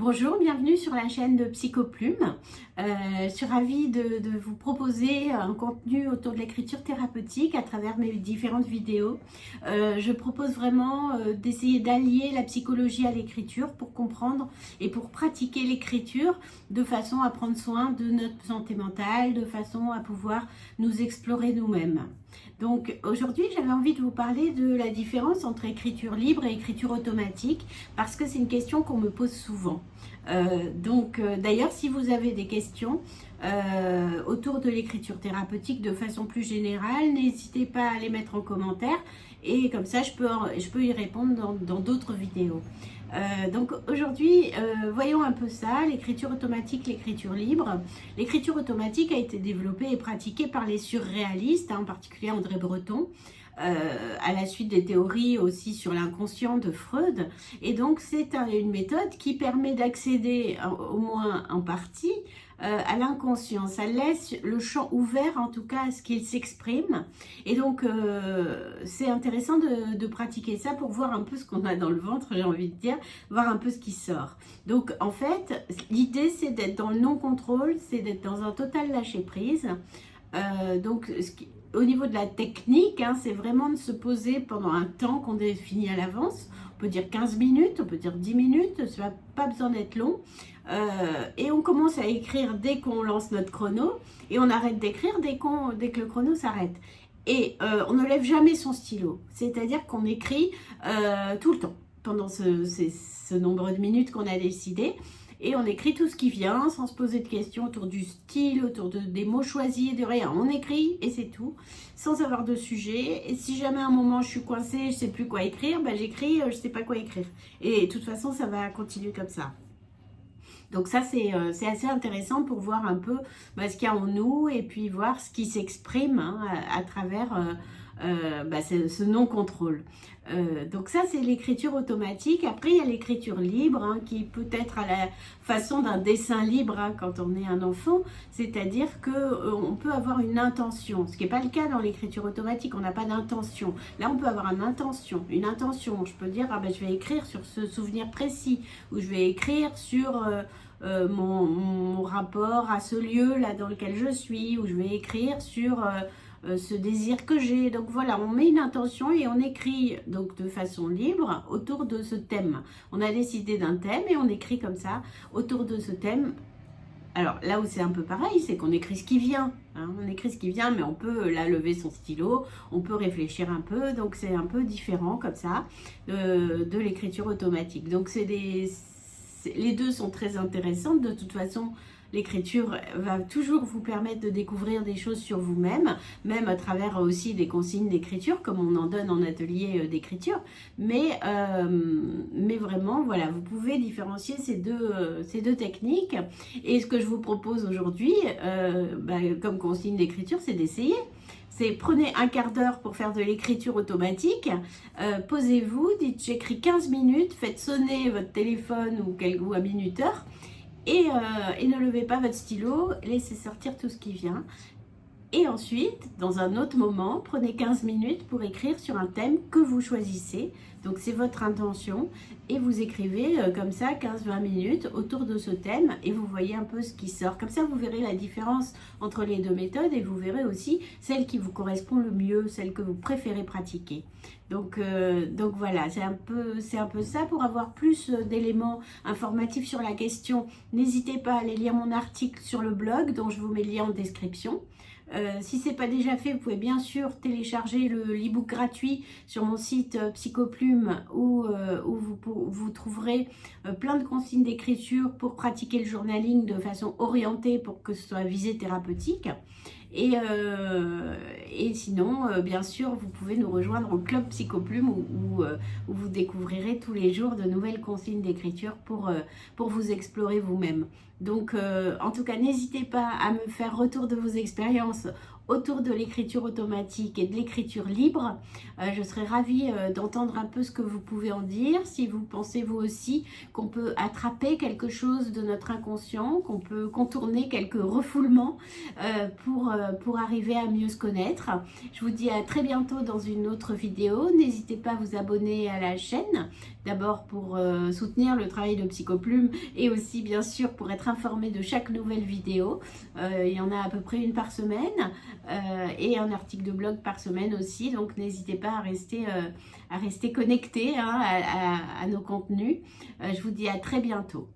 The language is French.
Bonjour, bienvenue sur la chaîne de Psychoplume. Je suis ravie de vous proposer un contenu autour de l'écriture thérapeutique à travers mes différentes vidéos. Je propose vraiment d'essayer d'allier la psychologie à l'écriture pour comprendre et pour pratiquer l'écriture de façon à prendre soin de notre santé mentale, de façon à pouvoir nous explorer nous-mêmes. Donc aujourd'hui, j'avais envie de vous parler de la différence entre écriture libre et écriture automatique parce que c'est une question qu'on me pose souvent. D'ailleurs, si vous avez des questions autour de l'écriture thérapeutique de façon plus générale, n'hésitez pas à les mettre en commentaire et comme ça, je peux y répondre dans d'autres vidéos. Donc aujourd'hui, voyons un peu ça, l'écriture automatique, l'écriture libre. L'écriture automatique a été développée et pratiquée par les surréalistes, en particulier André Breton, à la suite des théories aussi sur l'inconscient de Freud. Et donc c'est une méthode qui permet d'accéder, au moins en partie, à l'inconscient. Ça laisse le champ ouvert en tout cas à ce qu'il s'exprime. Et donc c'est intéressant de pratiquer ça pour voir un peu ce qu'on a dans le ventre, j'ai envie de dire, voir un peu ce qui sort. Donc en fait, l'idée c'est d'être dans le non-contrôle, c'est d'être dans un total lâcher-prise. Au niveau de la technique, c'est vraiment de se poser pendant un temps qu'on définit à l'avance. On peut dire 15 minutes, on peut dire 10 minutes, ça n'a pas besoin d'être long. Et on commence à écrire dès qu'on lance notre chrono et on arrête d'écrire dès que le chrono s'arrête. Et on ne lève jamais son stylo, c'est-à-dire qu'on écrit tout le temps pendant ce nombre de minutes qu'on a décidé. Et on écrit tout ce qui vient sans se poser de questions autour du style, autour des mots choisis, de rien. On écrit et c'est tout, sans avoir de sujet. Et si jamais à un moment je suis coincée, je ne sais plus quoi écrire, j'écris, je ne sais pas quoi écrire. Et de toute façon, ça va continuer comme ça. Donc ça, c'est assez intéressant pour voir un peu ce qu'il y a en nous et puis voir ce qui s'exprime à travers ce non-contrôle. Donc ça, c'est l'écriture automatique. Après, il y a l'écriture libre qui peut être à la façon d'un dessin libre quand on est un enfant. C'est-à-dire qu'on peut avoir une intention, ce qui n'est pas le cas dans l'écriture automatique. On n'a pas d'intention. Là, on peut avoir une intention. Je peux dire, je vais écrire sur ce souvenir précis ou je vais écrire sur... mon rapport à ce lieu là dans lequel je suis, ou je vais écrire sur ce désir que j'ai. Donc voilà, on met une intention et on écrit donc de façon libre autour de ce thème. On a décidé d'un thème et on écrit comme ça autour de ce thème. Alors là où c'est un peu pareil, c'est qu'on écrit ce qui vient. On écrit ce qui vient, mais on peut là lever son stylo, on peut réfléchir un peu. Donc c'est un peu différent comme ça de l'écriture automatique. Donc les deux sont très intéressantes. De toute façon, l'écriture va toujours vous permettre de découvrir des choses sur vous-même, même à travers aussi des consignes d'écriture, comme on en donne en atelier d'écriture. Mais vraiment, voilà, vous pouvez différencier ces deux techniques. Et ce que je vous propose aujourd'hui, comme consigne d'écriture, c'est d'essayer. Prenez un quart d'heure pour faire de l'écriture automatique, posez-vous, dites j'écris 15 minutes, faites sonner votre téléphone ou un minuteur et ne levez pas votre stylo, laissez sortir tout ce qui vient. Et ensuite, dans un autre moment, prenez 15 minutes pour écrire sur un thème que vous choisissez. Donc c'est votre intention et vous écrivez comme ça 15-20 minutes autour de ce thème et vous voyez un peu ce qui sort. Comme ça, vous verrez la différence entre les deux méthodes et vous verrez aussi celle qui vous correspond le mieux, celle que vous préférez pratiquer. Donc voilà, c'est un peu ça. Pour avoir plus d'éléments informatifs sur la question, n'hésitez pas à aller lire mon article sur le blog dont je vous mets le lien en description. Si ce n'est pas déjà fait, vous pouvez bien sûr télécharger l'e-book gratuit sur mon site Psychoplume où vous trouverez plein de consignes d'écriture pour pratiquer le journaling de façon orientée pour que ce soit à visée thérapeutique. Et sinon, bien sûr, vous pouvez nous rejoindre au club Psychoplume où vous découvrirez tous les jours de nouvelles consignes d'écriture pour vous explorer vous-même. Donc, en tout cas, n'hésitez pas à me faire retour de vos expériences autour de l'écriture automatique et de l'écriture libre. Je serais ravie d'entendre un peu ce que vous pouvez en dire, si vous pensez vous aussi qu'on peut attraper quelque chose de notre inconscient, qu'on peut contourner quelques refoulements pour arriver à mieux se connaître. Je vous dis à très bientôt dans une autre vidéo. N'hésitez pas à vous abonner à la chaîne, d'abord pour soutenir le travail de Psychoplume et aussi bien sûr pour être informé de chaque nouvelle vidéo. Il y en a à peu près une par semaine et un article de blog par semaine aussi, donc n'hésitez pas à rester connecté hein, à nos contenus. Je vous dis à très bientôt.